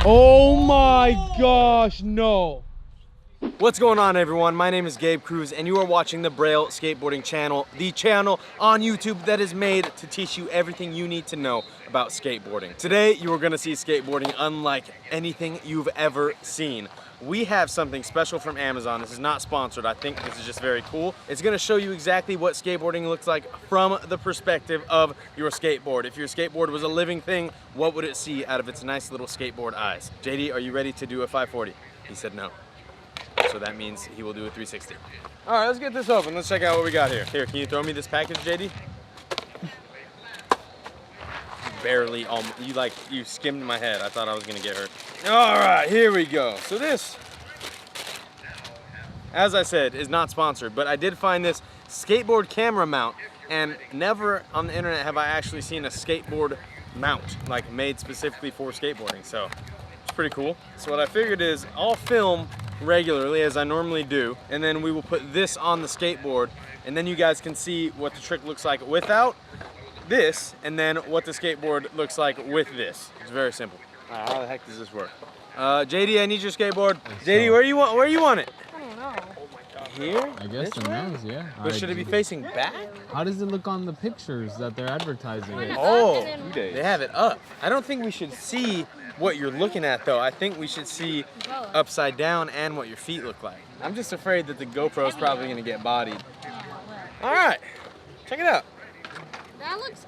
Oh my gosh, no. What's going on, everyone? My name is Gabe Cruz and you are watching the Braille Skateboarding channel, the channel on YouTube that is made to teach you everything you need to know about skateboarding. Today you are going to see skateboarding unlike anything you've ever seen. We have something special from Amazon. This is not sponsored. I think this is just very cool. It's going to show you exactly what skateboarding looks like from the perspective of your skateboard. If your skateboard was a living thing, what would it see out of its nice little skateboard eyes? JD, are you ready to do a 540? He said no. So that means he will do a 360. All right, let's get this open. Let's check out what we got here. Here, can you throw me this package, JD? Barely, you skimmed my head. I thought I was gonna get hurt. All right, here we go. So this, as I said, is not sponsored, but I did find this skateboard camera mount, and never on the internet have I actually seen a skateboard mount, like made specifically for skateboarding. So it's pretty cool. So what I figured is I'll film regularly as I normally do, and then we will put this on the skateboard, and then you guys can see what the trick looks like without this, and then what the skateboard looks like with this. It's very simple. All right, how the heck does this work? JD, I need your skateboard. JD, where you want it? I don't know. Here? I guess the nose, yeah. But should it be facing back? How does it look on the pictures that they're advertising? Oh, they have it up. I don't think we should see what you're looking at though. I think we should see upside down and what your feet look like. I'm just afraid that the GoPro is probably gonna get bodied. All right, check it out. That looks.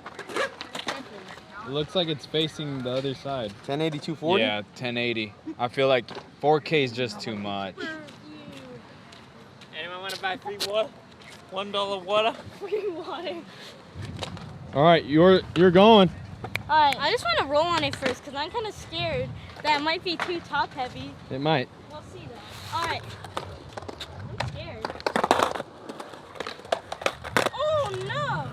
It looks like it's facing the other side. 1080, 240? Yeah, 1080. I feel like 4K is just too much. Anyone want to buy free water? $1 water? Free water. All right, you're going. Alright, I just want to roll on it first because I'm kind of scared that it might be too top heavy. It might. We'll see though. Alright. I'm scared. Oh no!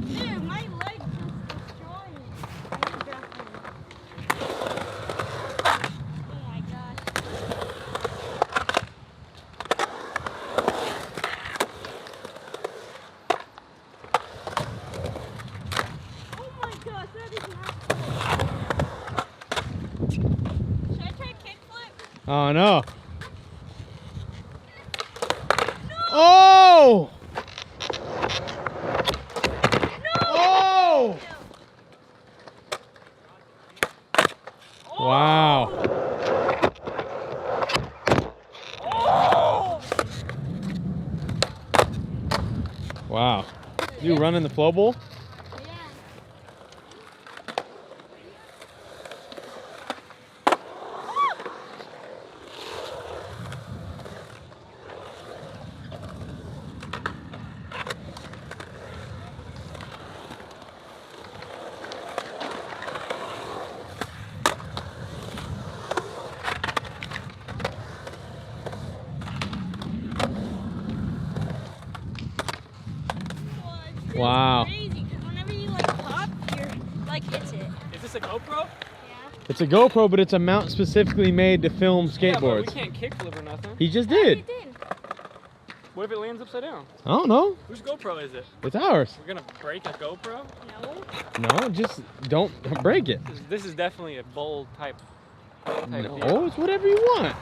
Dude, my leg just destroyed it. I need to grab it. Oh my gosh. Oh my gosh, that is not cool. Should I try kickflip? Oh no. Oh! Oh! Wow. Oh! Wow. You running the flow bowl? Yeah. Wow. Crazy, because whenever you like pop, you're like hits it. Is this a GoPro? Yeah. It's a GoPro, but it's a mount specifically made to film Yeah, but we skateboards. can't kickflip or nothing. He just Yeah, you did. did. What if it lands upside down? I don't know. Whose GoPro is it? It's ours. We're gonna break a GoPro? No. No, just don't break it. This is definitely a bold type deal. No, it's whatever you want.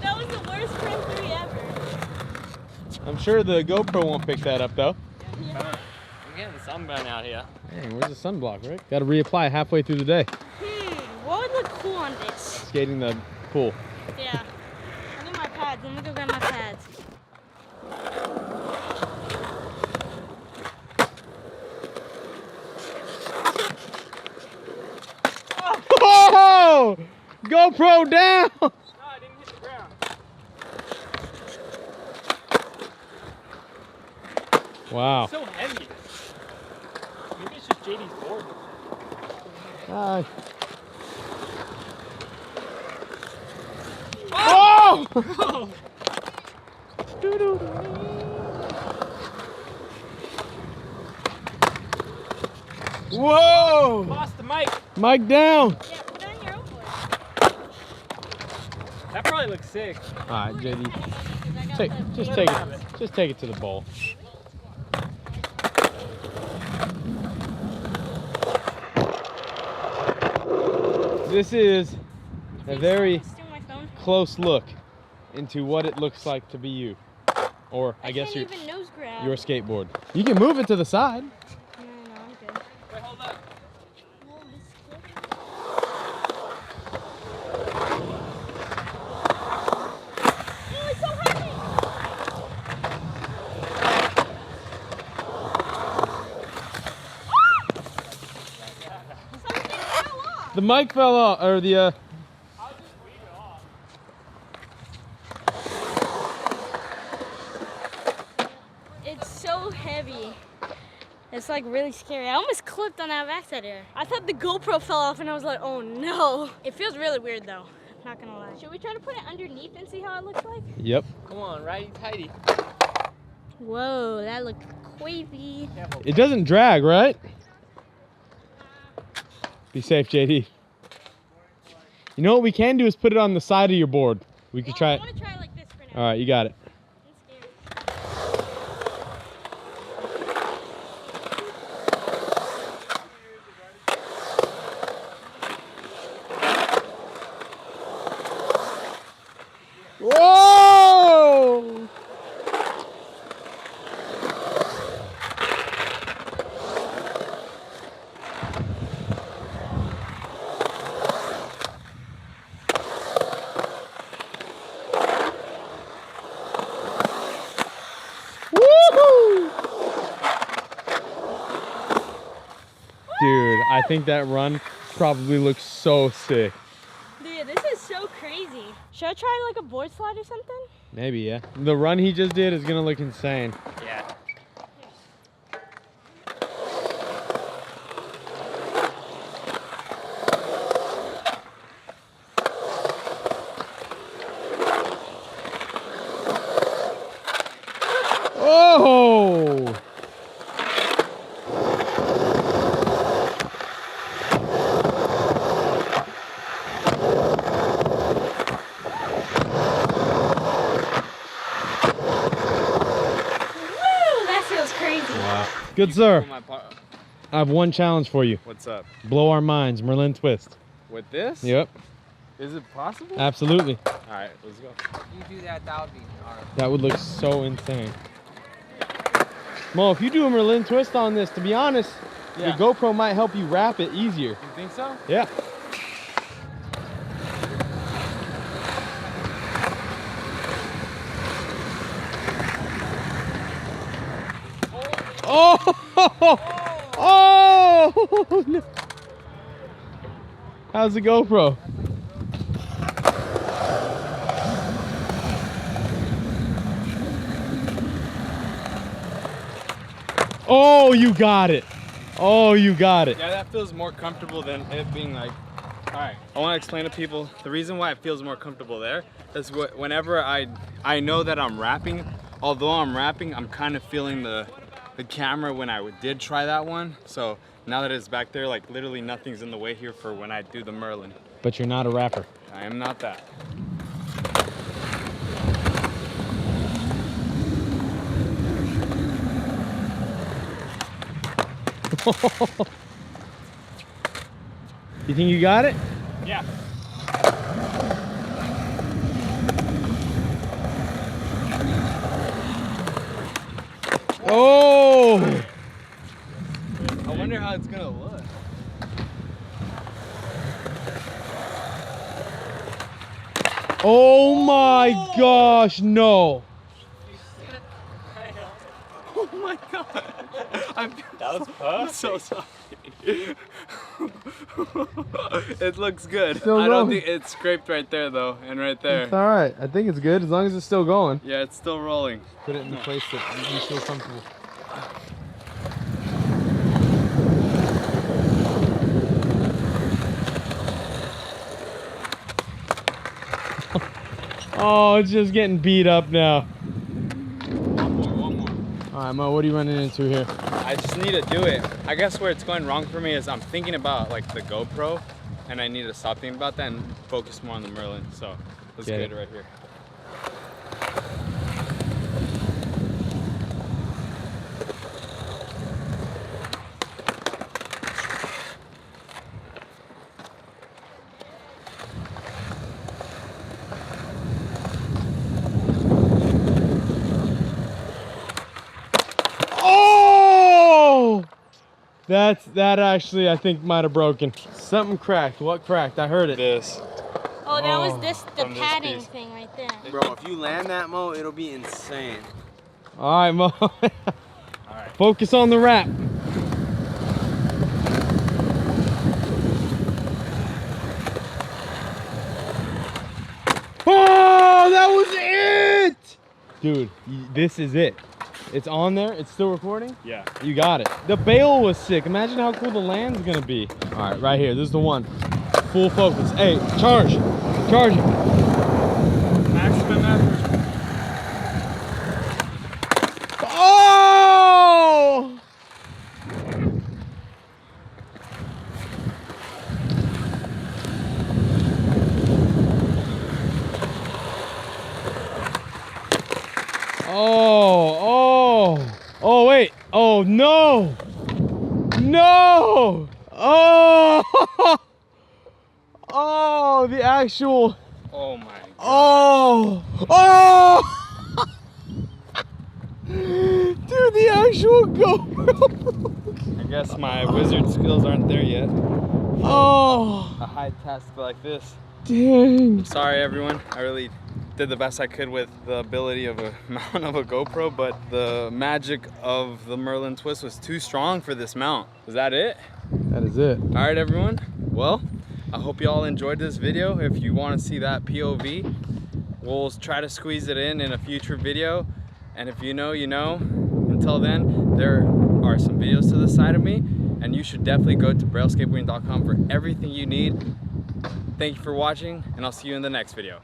That was the worst front three ever. I'm sure the GoPro won't pick that up though. I'm getting sunburn out here. Hey, where's the sunblock, Rick? Got to reapply halfway through the day. What would look cool on this? Skating the pool. Yeah. I need my pads. Let me go get my pads. Oh! GoPro down! No, I didn't hit the ground. Wow. It's so heavy. Maybe it's just JD's board. Oh! Whoa! Lost the mic. Mic down. Yeah, put on your own board. That probably looks sick. All right, JD. Just Let take it to the bowl. This is a very close look into what it looks like to be you, or I guess can't even nose grab. your skateboard. You can move it to the side. No, I'm good. Wait, hold up. Whoa, this is clip. Oh, it's so heavy! Something fell off. The mic fell off, or the I'll just leave it off. It's so heavy. It's like really scary. I almost clipped on that backside here. I thought the GoPro fell off and I was like, oh no. It feels really weird though, not gonna lie. Should we try to put it underneath and see how it looks like? Yep. Come on, righty tighty. Whoa, that looked crazy. It doesn't drag, right? Be safe, JD. You know what we can do is put it on the side of your board. We could try I it. want to try it like this for now. All right, you got it. I'm scared. Whoa! Woohoo! Dude, I think that run probably looks so sick. Dude, this is so crazy. Should I try like a board slide or something? Maybe, yeah. The run he just did is gonna look insane. Yeah. Oh! Woo! That feels crazy. Wow. Good sir. My part. I have one challenge for you. What's up? Blow our minds, Merlin twist. With this? Yep, Is it possible? absolutely. All right, let's go. You do that, that would be hard. That would look so insane. Mo, if you do a Merlin twist on this, to be honest, Yeah. the GoPro might help you wrap it easier. You think so? Yeah. Oh! Oh! No. How's the GoPro? Oh, you got it. Oh, you got it. Yeah, that feels more comfortable than it being like. All right, I want to explain to people the reason why it feels more comfortable there is whenever I know that I'm rapping, although I'm rapping, I'm kind of feeling the camera when I did try that one. So now that it's back there, like literally nothing's in the way here for when I do the Merlin. But you're not a rapper. I am not that. You think you got it? Yeah. Oh! I wonder how it's gonna look. Oh my gosh, no. Oh my god. That was I'm so sorry. It looks good. Still I don't going. think it's scraped right there though, and right there. It's all right. I think it's good as long as it's still going. Yeah, it's still rolling. Put it in the place that you feel comfortable. Oh, it's just getting beat up now. One more. All right, Mo, what are you running into here? I just need to do it. I guess where it's going wrong for me is I'm thinking about like the GoPro, and I need to stop thinking about that and focus more on the Merlin. So Let's Get get it. it right here. Oh! That actually I think might have broken. Something cracked. What cracked? I heard it. This. Oh, that was the from this padding piece. thing right there. Bro, if you land that, Mo, it'll be insane. All right, Mo. right. Focus on the wrap. Oh, that was it! Dude, this is it. It's on there. It's still recording? Yeah. You got it. The bail was sick. Imagine how cool the land's gonna be. All right, right here. This is the one. Full focus. Hey, charge. Charge it. Maximum effort. Oh! Oh, wait. Oh, no. No. Oh. Oh, the actual. Oh my god. Oh. Oh. Dude, the actual GoPro. I guess my wizard skills aren't there yet. Oh. A high task like this. Dang. Sorry everyone, I really did the best I could with the ability of a mount of a GoPro, but the magic of the Merlin twist was too strong for this mount. Is that it? That is it. All right everyone, well, I hope you all enjoyed this video. If you want to see that POV, we'll try to squeeze it in a future video. And if you know, you know. Until then, there are some videos to the side of me, and you should definitely go to brailleskateboarding.com for everything you need. Thank you for watching, and I'll see you in the next video.